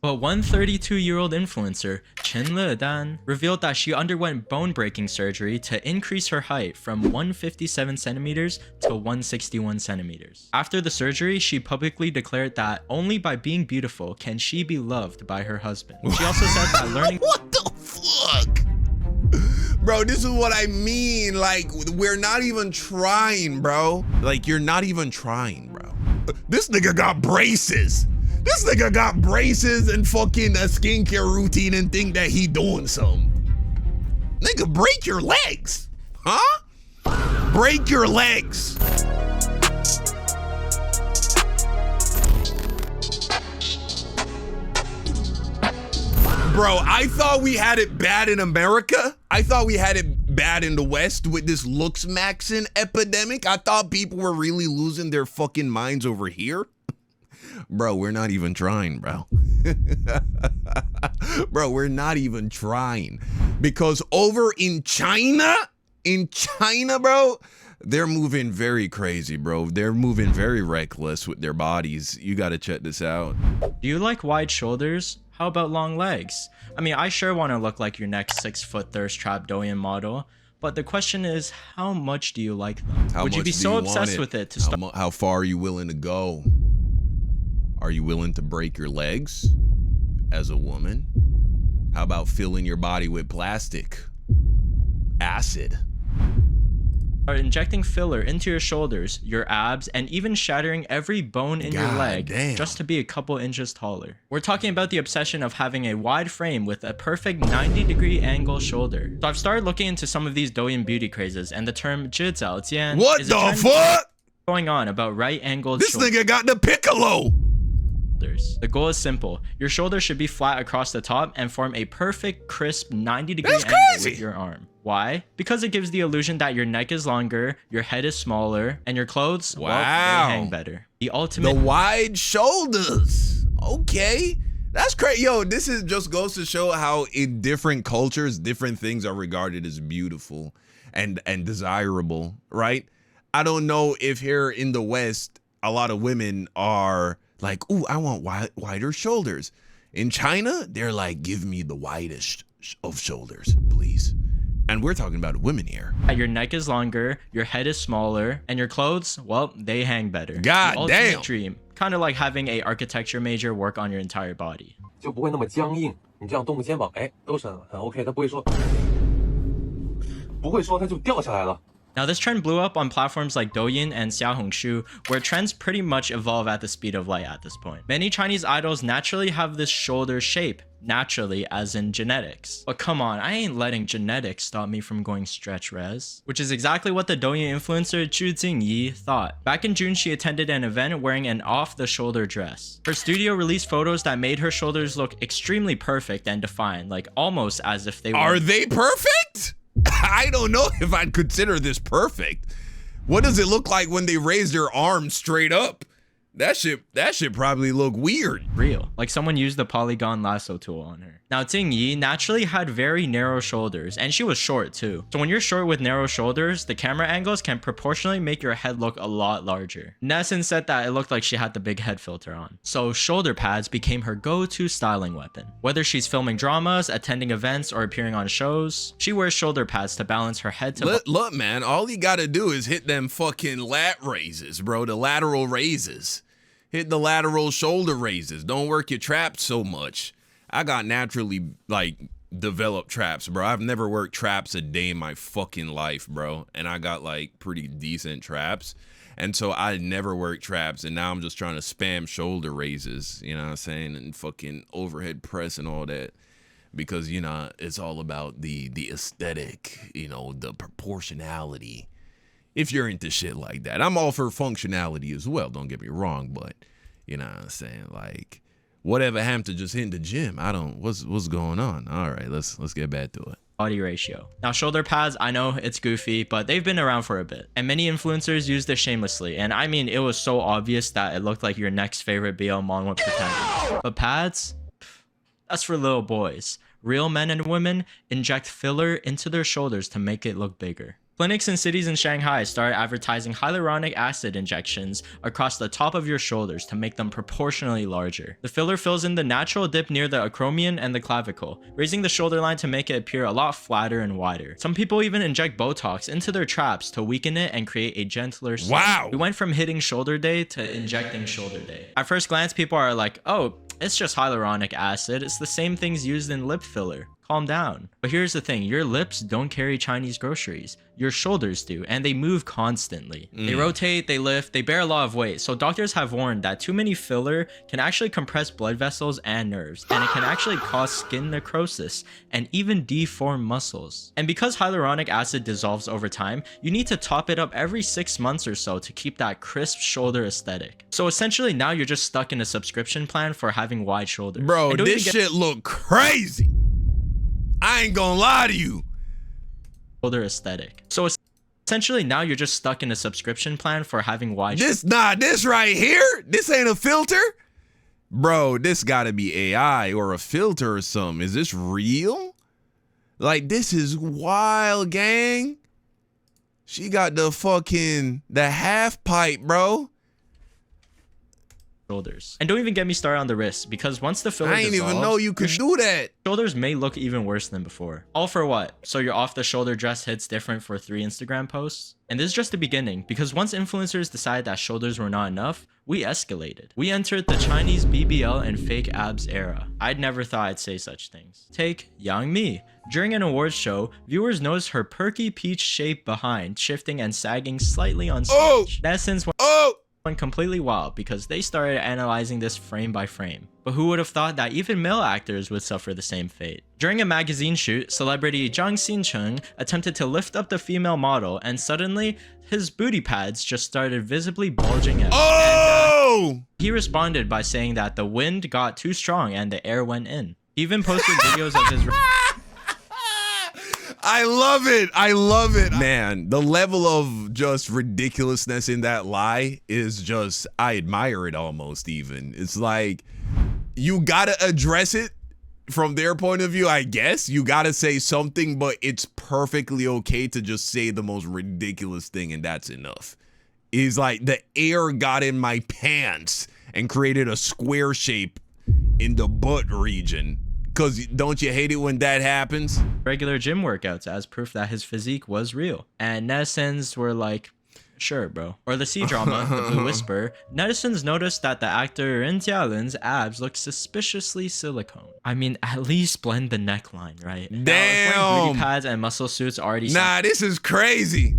But one 32-year-old influencer, Chen Ledan, revealed that she underwent bone-breaking surgery to increase her height from 157 centimeters to 161 centimeters. After the surgery, she publicly declared that only by being beautiful can she be loved by her husband. She also said that learning— What the fuck? Bro, this is what I mean. Like, we're not even trying, bro. Like, you're not even trying, bro. This nigga got braces. This nigga got braces and fucking a skincare routine and think that he doing something. Nigga, break your legs. Huh? Break your legs. Bro, I thought we had it bad in America. I thought we had it bad in the West with this Looksmaxxing epidemic. I thought people were really losing their fucking minds over here. Bro, we're not even trying, bro. Bro, we're not even trying. Because over in China, bro, they're moving very crazy, bro. They're moving very reckless with their bodies. You gotta check this out. Do you like wide shoulders? How about long legs? I mean, I sure want to look like your next 6-foot thirst trap Douyin model, but the question is, how much do you like them? Would you be so obsessed with it to start? How far are you willing to go? Are you willing to break your legs as a woman? How about filling your body with plastic, acid? Are injecting filler into your shoulders, your abs, and even shattering every bone in your leg just to be a couple inches taller. We're talking about the obsession of having a wide frame with a perfect 90-degree angle shoulder. So I've started looking into some of these Douyin beauty crazes, and the term 直角肩 what is the fuck going on about right-angled this nigga got the piccolo. The goal is simple. Your shoulders should be flat across the top and form a perfect, crisp 90-degree angle with your arm. Why? Because it gives the illusion that your neck is longer, your head is smaller, and your clothes, well, they hang better. The wide shoulders. Okay. That's crazy. Yo, this is just goes to show how in different cultures, different things are regarded as beautiful and desirable, right? I don't know if here in the West, a lot of women are like, ooh, I want wider shoulders. In China, they're like, give me the widest of shoulders, please. And we're talking about women here. Your neck is longer, your head is smaller, and your clothes, well, they hang better. God the damn. ultimate dream. Kind of like having a architecture major work on your entire body. 就不会那么僵硬，你这样动个肩膀，哎，都是很 OK， 它不会说它就掉下来了。 Now, this trend blew up on platforms like Douyin and Xiaohongshu, where trends pretty much evolve at the speed of light at this point. Many Chinese idols naturally have this shoulder shape, naturally as in genetics. But come on, I ain't letting genetics stop me from going stretch res. Which is exactly what the Douyin influencer Zhu Jingyi thought. Back in June, she attended an event wearing an off-the-shoulder dress. Her studio released photos that made her shoulders look extremely perfect and defined, like almost as if they were— Are they perfect? I don't know if I'd consider this perfect. What does it look like when they raise their arms straight up? That shit probably look weird. Real. Like someone used the polygon lasso tool on her. Now, Jingyi naturally had very narrow shoulders, and she was short too. So when you're short with narrow shoulders, the camera angles can proportionally make your head look a lot larger. Nessun said that it looked like she had the big head filter on. So shoulder pads became her go-to styling weapon. Whether she's filming dramas, attending events, or appearing on shows, she wears shoulder pads to balance her head to— Look, man, all you gotta do is hit them fucking lat raises, bro, the lateral raises. Hit the lateral shoulder raises. Don't work your traps so much. I got naturally, like, developed traps, bro. I've never worked traps a day in my fucking life, bro. And I got, like, pretty decent traps. And so I never worked traps. And now I'm just trying to spam shoulder raises, you know what I'm saying? And fucking overhead press and all that. Because, you know, it's all about the aesthetic, you know, the proportionality. If you're into shit like that. I'm all for functionality as well, don't get me wrong, but you know what I'm saying, like whatever happened to just hitting the gym? I don't what's going on? All right, let's get back to it. Body ratio. Now, shoulder pads, I know it's goofy, but they've been around for a bit. And many influencers use this shamelessly. And I mean, it was so obvious that it looked like your next favorite BL mom would pretend. But pads? That's for little boys. Real men and women inject filler into their shoulders to make it look bigger. Clinics in cities in Shanghai started advertising hyaluronic acid injections across the top of your shoulders to make them proportionally larger. The filler fills in the natural dip near the acromion and the clavicle, raising the shoulder line to make it appear a lot flatter and wider. Some people even inject Botox into their traps to weaken it and create a gentler slope. Wow. We went from hitting shoulder day to injecting shoulder day. At first glance, people are like, oh, it's just hyaluronic acid. It's the same things used in lip filler. Calm down. But here's the thing, your lips don't carry Chinese groceries. Your shoulders do, and they move constantly. They rotate, they lift, they bear a lot of weight. So doctors have warned that too many filler can actually compress blood vessels and nerves, and it can actually cause skin necrosis and even deform muscles. And because hyaluronic acid dissolves over time, you need to top it up every 6 months or so to keep that crisp shoulder aesthetic. So essentially now you're just stuck in a subscription plan for having wide shoulders. Bro, this shit look crazy. I ain't gonna lie to you. Shoulder aesthetic. So essentially now you're just stuck in a subscription plan for having wide this right here, this ain't a filter. Bro, this gotta be AI or a filter or something. Is this real? Like, this is wild, gang. She got the half pipe, bro. Shoulders. And don't even get me started on the wrists, because once the filler I ain't dissolves, even know you could do that. shoulders may look even worse than before. All for what? So your off the shoulder dress hits different for 3 Instagram posts? And this is just the beginning, because once influencers decided that shoulders were not enough, we escalated. We entered the Chinese BBL and fake abs era. I'd never thought I'd say such things. Take Yang Mi. During an awards show, viewers noticed her perky peach shape behind shifting and sagging slightly on stage. Netizens went completely wild because they started analyzing this frame by frame. But who would have thought that even male actors would suffer the same fate? During a magazine shoot, celebrity Zhang Xincheng attempted to lift up the female model, and suddenly his booty pads just started visibly bulging out. And, he responded by saying that the wind got too strong and the air went in. He even posted videos of his I love it. I love it. Man, the level of just ridiculousness in that lie is just, I admire it almost even. It's like, you gotta address it from their point of view, I guess. You gotta say something, but it's perfectly okay to just say the most ridiculous thing, and that's enough. Is like, the air got in my pants and created a square shape in the butt region. Because don't you hate it when that happens? Regular gym workouts as proof that his physique was real. And netizens were like, sure, bro. Or the C-drama, The Blue Whisper, netizens noticed that the actor Ren Jialin's abs looked suspiciously silicone. I mean, at least blend the neckline, right? Damn. Now, wearing booty pads and muscle suits already... Nah, this is crazy.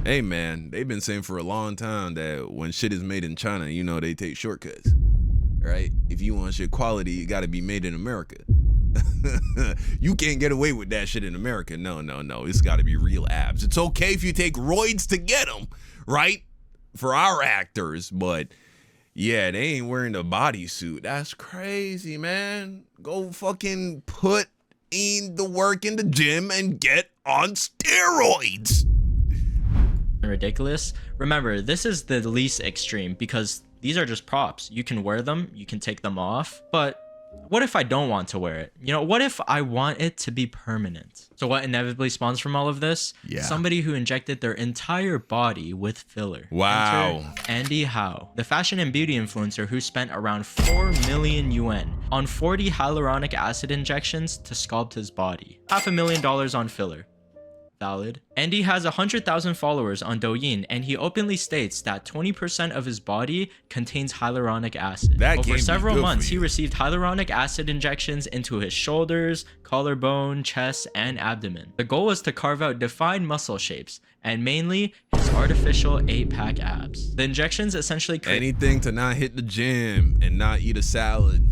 Hey, man, they've been saying for a long time that when shit is made in China, you know, they take shortcuts, right? If you want shit quality, you got to be made in America. You can't get away with that shit in America. No. It's got to be real abs. It's okay if you take roids to get them, right? For our actors, but yeah, they ain't wearing the bodysuit. That's crazy, man. Go fucking put in the work in the gym and get on steroids. Ridiculous. Remember, this is the least extreme because these are just props. You can wear them, you can take them off, but what if I don't want to wear it? You know, what if I want it to be permanent? So what inevitably spawns from all of this? Yeah. Somebody who injected their entire body with filler. Wow. Enter Andy Hao, the fashion and beauty influencer who spent around 4 million yuan on 40 hyaluronic acid injections to sculpt his body. $500,000 on filler. Valid. Andy has 100,000 followers on Douyin, and he openly states that 20% of his body contains hyaluronic acid. That For several good months, for he you. received hyaluronic acid injections into his shoulders, collarbone, chest, and abdomen. The goal was to carve out defined muscle shapes, and mainly his artificial 8-pack abs. The injections essentially Anything to not hit the gym and not eat a salad.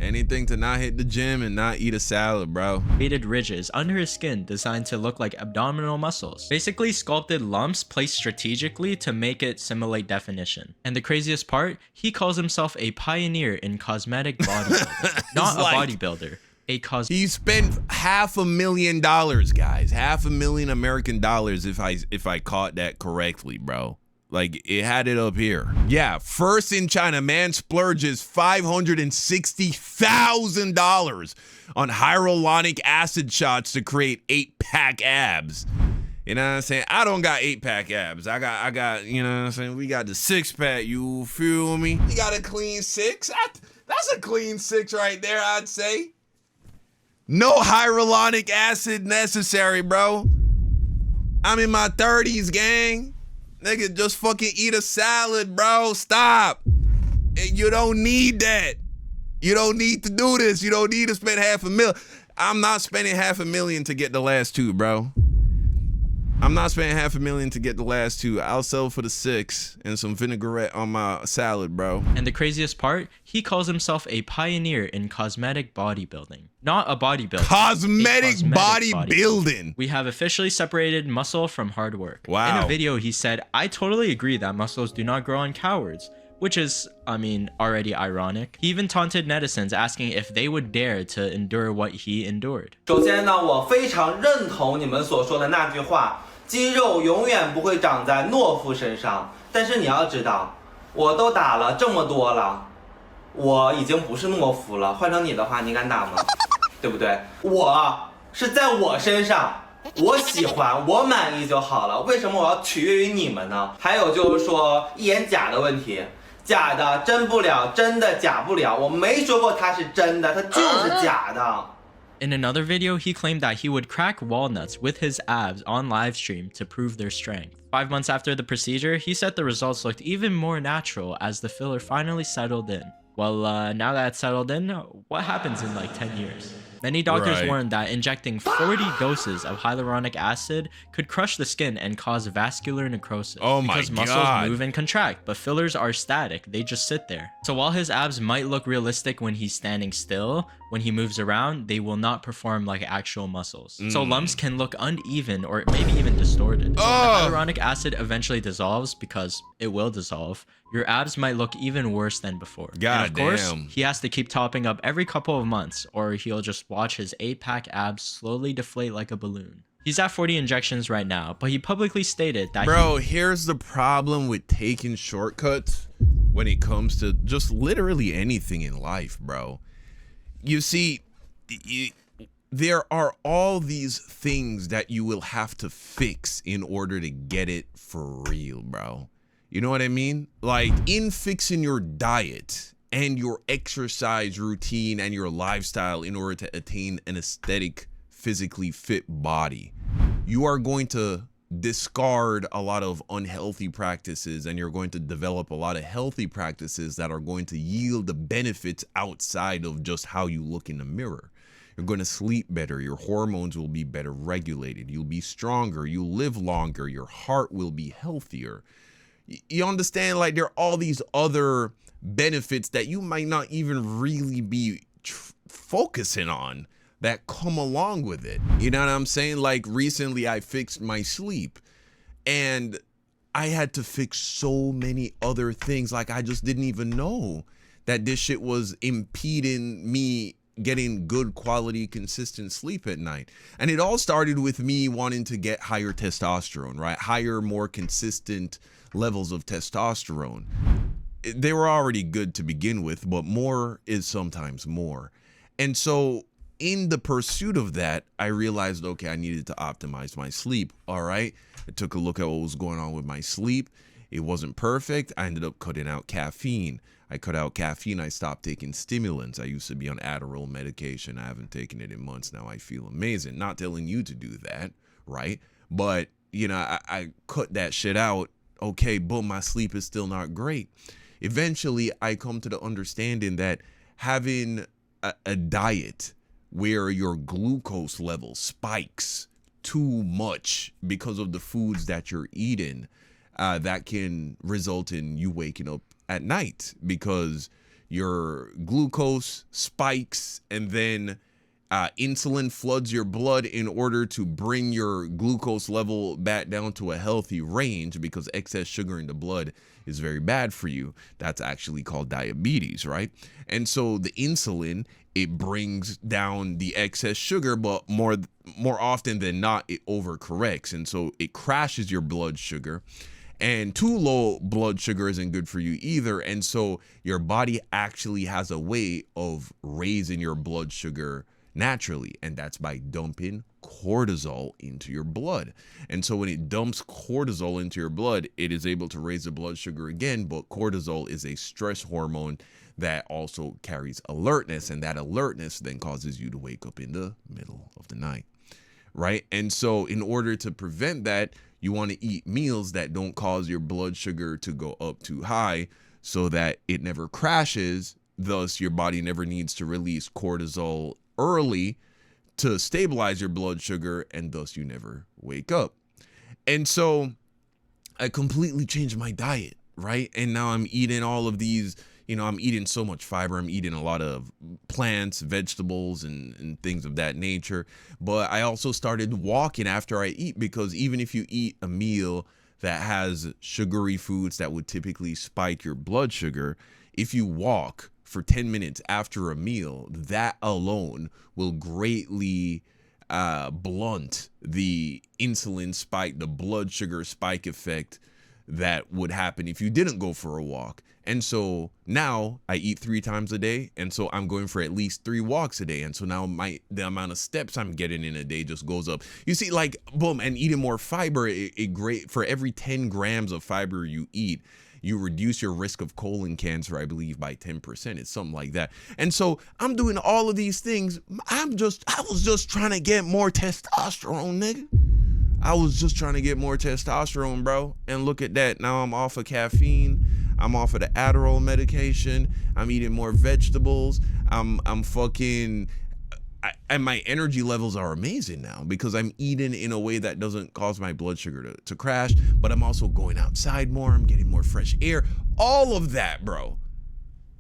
Anything to not hit the gym and not eat a salad, bro. created ridges under his skin designed to look like abdominal muscles. Basically sculpted lumps placed strategically to make it simulate definition. And the craziest part, he calls himself a pioneer in cosmetic bodybuilding. Not a bodybuilder. He spent $500,000, guys. $500,000 American dollars if I caught that correctly, bro. Like, it had it up here. Yeah, first in China, man splurges $560,000 on hyaluronic acid shots to create 8-pack abs. You know what I'm saying? I don't got 8-pack abs. I got, you know what I'm saying? We got the 6-pack, you feel me? You got a clean 6? That's a clean 6 right there, I'd say. No hyaluronic acid necessary, bro. I'm in my 30s, gang. Nigga, just fucking eat a salad, bro. Stop. You don't need that. You don't need to do this. You don't need to spend $500,000. I'm not spending $500,000 to get the last 2, bro. I'm not spending $500,000 to get the last 2. I'll sell for the 6 and some vinaigrette on my salad, bro. And the craziest part, he calls himself a pioneer in cosmetic bodybuilding. Not a bodybuilder. Cosmetic bodybuilding. We have officially separated muscle from hard work. Wow. In a video, he said, "I totally agree that muscles do not grow on cowards." Which is, I mean, already ironic. He even taunted netizens, asking if they would dare to endure what he endured. 首先呢，我非常认同你们所说的那句话，肌肉永远不会长在懦夫身上。但是你要知道，我都打了这么多了，我已经不是懦夫了。换成你的话，你敢打吗？对不对？我是在我身上。我喜欢，我满意就好了。为什么我要取悦于你们呢？还有就是说一眼假的问题。假的真不了，真的假不了。我没说过它是真的，它就是假的。 In another video, he claimed that he would crack walnuts with his abs on livestream to prove their strength. 5 months after the procedure, he said the results looked even more natural as the filler finally settled in. Well, now that it's settled in, what happens in like 10 years? Many doctors warned that injecting 40 doses of hyaluronic acid could crush the skin and cause vascular necrosis. Oh my because muscles move and contract, but fillers are static. They just sit there. So while his abs might look realistic when he's standing still, when he moves around, they will not perform like actual muscles. So lumps can look uneven or maybe even distorted. So when the hyaluronic acid eventually dissolves, because it will dissolve, your abs might look even worse than before. God and of course, damn. he has to keep topping up every couple of months, or he'll just watch his 8-pack abs slowly deflate like a balloon. He's at 40 injections right now, but he publicly stated that here's the problem with taking shortcuts when it comes to just literally anything in life, bro. You see, there are all these things that you will have to fix in order to get it for real, bro. You know what I mean? Like, in fixing your diet and your exercise routine and your lifestyle in order to attain an aesthetic, physically fit body, you are going to discard a lot of unhealthy practices and you're going to develop a lot of healthy practices that are going to yield the benefits outside of just how you look in the mirror. You're going to sleep better. Your hormones will be better regulated. You'll be stronger. You'll live longer. Your heart will be healthier. You understand? Like, there are all these other benefits that you might not even really be focusing on that come along with it. You know what I'm saying? Like, recently I fixed my sleep and I had to fix so many other things. Like, I just didn't even know that this shit was impeding me getting good quality, consistent sleep at night. And it all started with me wanting to get higher testosterone, right? Higher, more consistent levels of testosterone. They were already good to begin with, but more is sometimes more. And so in the pursuit of that, I realized, okay, I needed to optimize my sleep. All right. I took a look at what was going on with my sleep. It wasn't perfect. I ended up cutting out caffeine. I cut out caffeine. I stopped taking stimulants. I used to be on Adderall medication. I haven't taken it in months now. I feel amazing. Not telling you to do that, right? But, you know, I cut that shit out. Okay, boom, my sleep is still not great. Eventually, I come to the understanding that having a diet where your glucose level spikes too much because of the foods that you're eating, that can result in you waking up at night because your glucose spikes and then insulin floods your blood in order to bring your glucose level back down to a healthy range, because excess sugar in the blood is very bad for you. That's actually called diabetes, right? And so the insulin, it brings down the excess sugar, but more often than not, it overcorrects. And so it crashes your blood sugar. And too low blood sugar isn't good for you either. And so your body actually has a way of raising your blood sugar naturally, and that's by dumping cortisol into your blood. And so when it dumps cortisol into your blood, it is able to raise the blood sugar again. But cortisol is a stress hormone that also carries alertness, and that alertness then causes you to wake up in the middle of the night, right? And so in order to prevent that, you want to eat meals that don't cause your blood sugar to go up too high so that it never crashes. Thus, your body never needs to release cortisol early to stabilize your blood sugar, and thus you never wake up. And so I completely changed my diet, right? And now I'm eating all of these, I'm eating so much fiber. I'm eating a lot of plants, vegetables, and things of that nature. But I also started walking after I eat, because even if you eat a meal that has sugary foods that would typically spike your blood sugar, if you walk for 10 minutes after a meal, that alone will greatly blunt the insulin spike, the blood sugar spike effect that would happen if you didn't go for a walk. And so now I eat 3 times a day, and so I'm going for at least 3 walks a day, and so now the amount of steps I'm getting in a day just goes up. You see, like, boom, and eating more fiber, it great for every 10 grams of fiber you eat, you reduce your risk of colon cancer, I believe, by 10%. It's something like that. And so I'm doing all of these things. I was just trying to get more testosterone, nigga. I was just trying to get more testosterone, bro. And look at that. Now I'm off of caffeine. I'm off of the Adderall medication. I'm eating more vegetables. And my energy levels are amazing now because I'm eating in a way that doesn't cause my blood sugar to crash, but I'm also going outside more. I'm getting more fresh air, all of that, bro.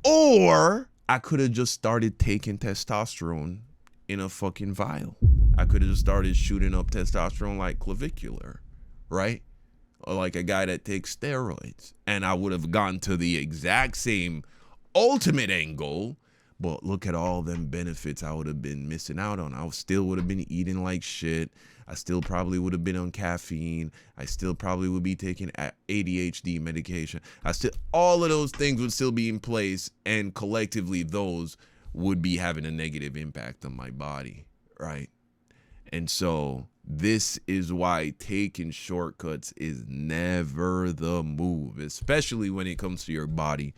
Or I could have just started taking testosterone in a fucking vial. I could have just started shooting up testosterone like clavicular, right? Or like a guy that takes steroids. And I would have gone to the exact same ultimate end goal. But look at all them benefits I would have been missing out on. I still would have been eating like shit. I still probably would have been on caffeine. I still probably would be taking ADHD medication. All of those things would still be in place, and collectively those would be having a negative impact on my body, right? And so this is why taking shortcuts is never the move, especially when it comes to your body,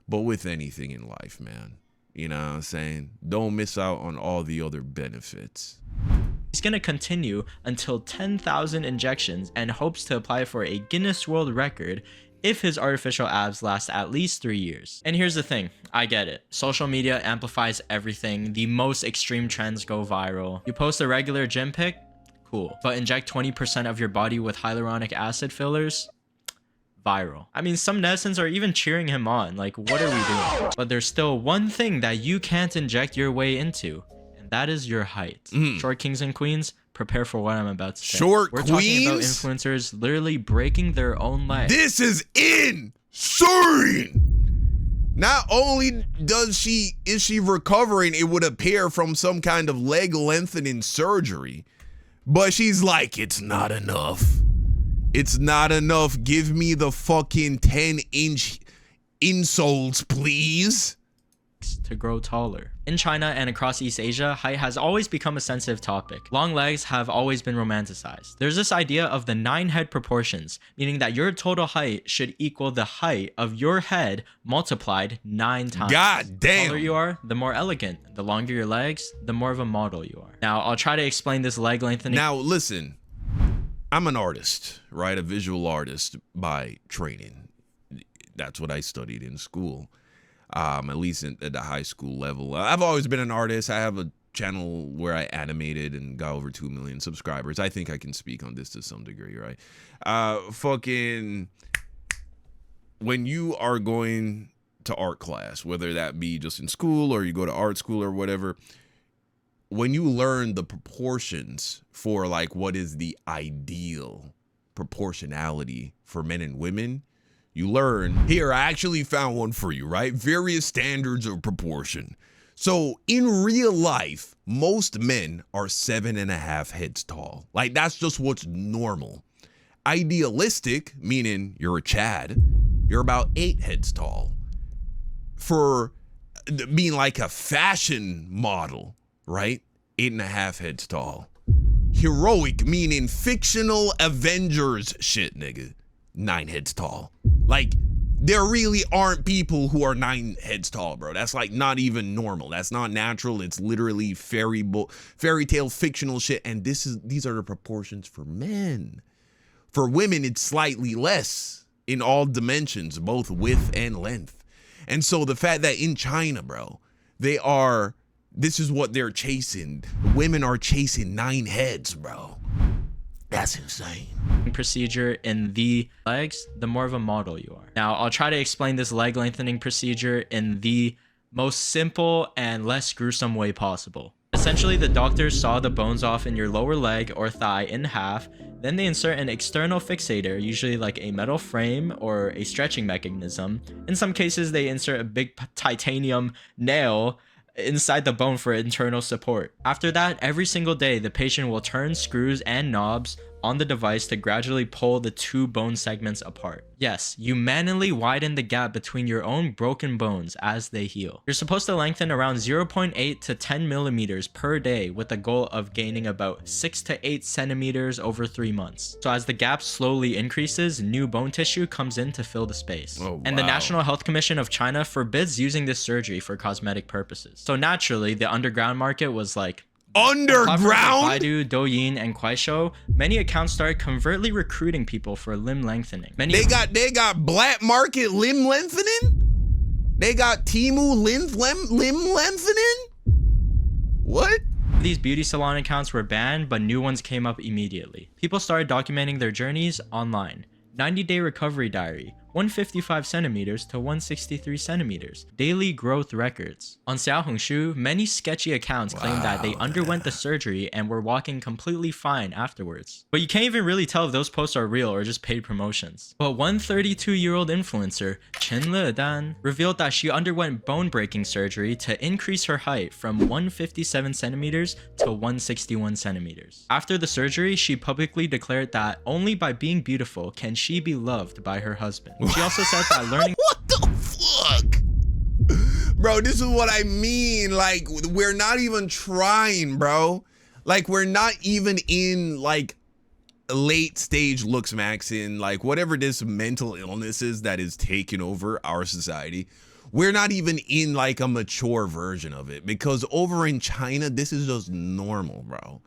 but with anything in life, man. You know what I'm saying? Don't miss out on all the other benefits. He's going to continue until 10,000 injections and hopes to apply for a Guinness World Record if his artificial abs last at least 3 years. And here's the thing, I get it. Social media amplifies everything. The most extreme trends go viral. You post a regular gym pic, cool. But inject 20% of your body with hyaluronic acid fillers, viral. I mean, some netizens are even cheering him on. Like, what are we doing? But there's still one thing that you can't inject your way into, and that is your height. Short kings and queens, prepare for what I'm about to say. We're talking about influencers literally breaking their own legs. This is insane. Not only is she recovering, it would appear, from some kind of leg lengthening surgery, but she's like, it's not enough. It's not enough. Give me the fucking 10-inch insoles, please. To grow taller. In China and across East Asia, height has always become a sensitive topic. Long legs have always been romanticized. There's this idea of the 9 head proportions, meaning that your total height should equal the height of your head multiplied 9 times. God damn. The taller you are, the more elegant. The longer your legs, the more of a model you are. Now, I'll try to explain this leg lengthening. Now, listen. I'm an artist, right? A visual artist by training. That's what I studied in school, at least at the high school level. I've always been an artist. I have a channel where I animated and got over 2 million subscribers. I think I can speak on this to some degree, right? When you are going to art class, whether that be just in school or you go to art school or whatever, when you learn the proportions for like what is the ideal proportionality for men and women, you learn, here, I actually found one for you, right? Various standards of proportion. So in real life, most men are 7.5 heads tall. Like, that's just what's normal. Idealistic, meaning you're a Chad, you're about 8 heads tall. For being like a fashion model, right? 8.5 heads tall. heroic, meaning fictional Avengers shit, nigga. 9 heads tall. Like, there really aren't people who are 9 heads tall, bro. That's like not even normal. That's not natural. It's literally fairy tale fictional shit. And these are the proportions for men. For women, it's slightly less in all dimensions, both width and length. And so the fact that in China, bro, this is what they're chasing. Women are chasing 9 heads, bro. That's insane. Procedure in the legs, the more of a model you are. Now, I'll try to explain this leg lengthening procedure in the most simple and less gruesome way possible. Essentially, the doctors saw the bones off in your lower leg or thigh in half. Then they insert an external fixator, usually like a metal frame or a stretching mechanism. In some cases, they insert a big titanium nail inside the bone for internal support. After that, every single day, the patient will turn screws and knobs on the device to gradually pull the 2 bone segments apart. Yes, you manually widen the gap between your own broken bones as they heal. You're supposed to lengthen around 0.8 to 10 millimeters per day with the goal of gaining about 6 to 8 centimeters over 3 months. So as the gap slowly increases, new bone tissue comes in to fill the space. Oh, wow. And the National Health Commission of China forbids using this surgery for cosmetic purposes. So naturally, the underground market was like, underground? Like Baidu, Douyin, and Kuaishou, many accounts started covertly recruiting people for limb lengthening. They got black market limb lengthening? They got Temu limb lengthening? What? These beauty salon accounts were banned, but new ones came up immediately. People started documenting their journeys online. 90-day recovery diary, 155 centimeters to 163 centimeters, daily growth records. On Xiaohongshu, many sketchy accounts claimed that they underwent the surgery and were walking completely fine afterwards. But you can't even really tell if those posts are real or just paid promotions. But one 32-year-old influencer, Chen Ledan, revealed that she underwent bone-breaking surgery to increase her height from 157 centimeters to 161 centimeters. After the surgery, she publicly declared that only by being beautiful can she be loved by her husband. She also said that learning— What the fuck? Bro, this is what I mean. Like, we're not even trying, bro. Like, we're not even in, like, late stage Looksmaxxing, like, whatever this mental illness is that is taking over our society. We're not even in, like, a mature version of it. Because over in China, this is just normal, bro.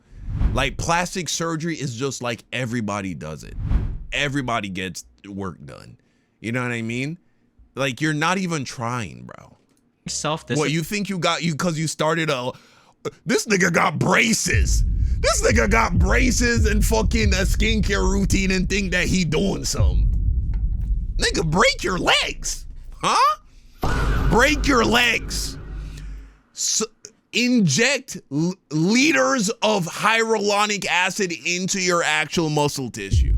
Like, plastic surgery is just like everybody does it. Everybody gets work done. You know what I mean? Like, you're not even trying, bro. Self-discipline. What, you think you because you started this nigga got braces. This nigga got braces and fucking a skincare routine and think that he doing something. Nigga, break your legs. Huh? Break your legs. Inject liters of hyaluronic acid into your actual muscle tissue.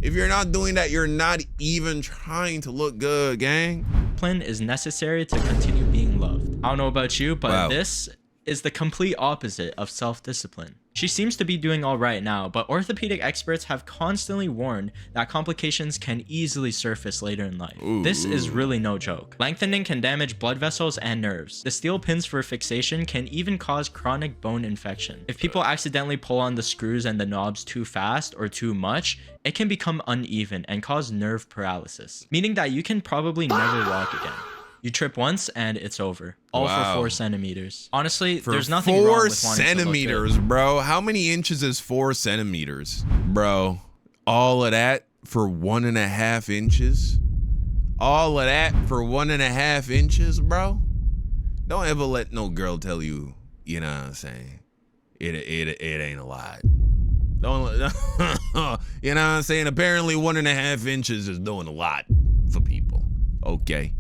If you're not doing that, you're not even trying to look good, gang. Discipline is necessary to continue being loved. I don't know about you, but Wow. This is the complete opposite of self-discipline. She seems to be doing all right now, but orthopedic experts have constantly warned that complications can easily surface later in life. This is really no joke. Lengthening can damage blood vessels and nerves. The steel pins for fixation can even cause chronic bone infection. If people accidentally pull on the screws and the knobs too fast or too much, it can become uneven and cause nerve paralysis, meaning that you can probably never walk again. You trip once and it's over. All Wow. for 4 centimeters. Honestly, For there's nothing wrong 4 with wanting to look centimeters, good. bro. How many inches is 4 centimeters? Bro, all of that for 1.5 inches? All of that for 1.5 inches, bro? Don't ever let no girl tell you, you know what I'm saying? It ain't a lot. Don't, you know what I'm saying? Apparently 1.5 inches is doing a lot for people. Okay.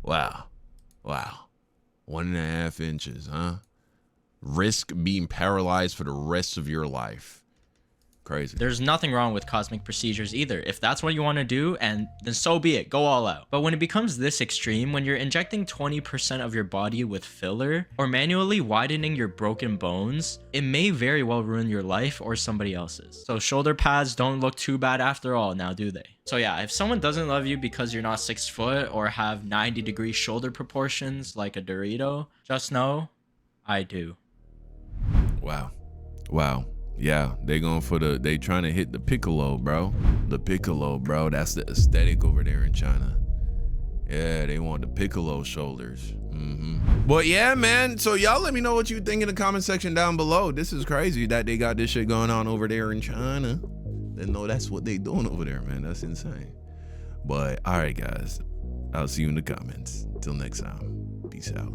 Wow. 1.5 inches, huh? Risk being paralyzed for the rest of your life. Crazy. There's nothing wrong with cosmetic procedures either. If that's what you want to do, and then so be it, go all out. But when it becomes this extreme, when you're injecting 20% of your body with filler or manually widening your broken bones, it may very well ruin your life or somebody else's. So shoulder pads don't look too bad after all, now do they? So yeah, if someone doesn't love you because you're not 6 foot or have 90-degree shoulder proportions like a Dorito, just know I do. Wow. Wow. Yeah, they trying to hit the piccolo, bro. The piccolo, bro. That's the aesthetic over there in China. Yeah, they want the piccolo shoulders. But yeah, man. So y'all let me know what you think in the comment section down below. This is crazy that they got this shit going on over there in China. Didn't know that's what they doing over there, man. That's insane. But all right, guys. I'll see you in the comments. Till next time. Peace out.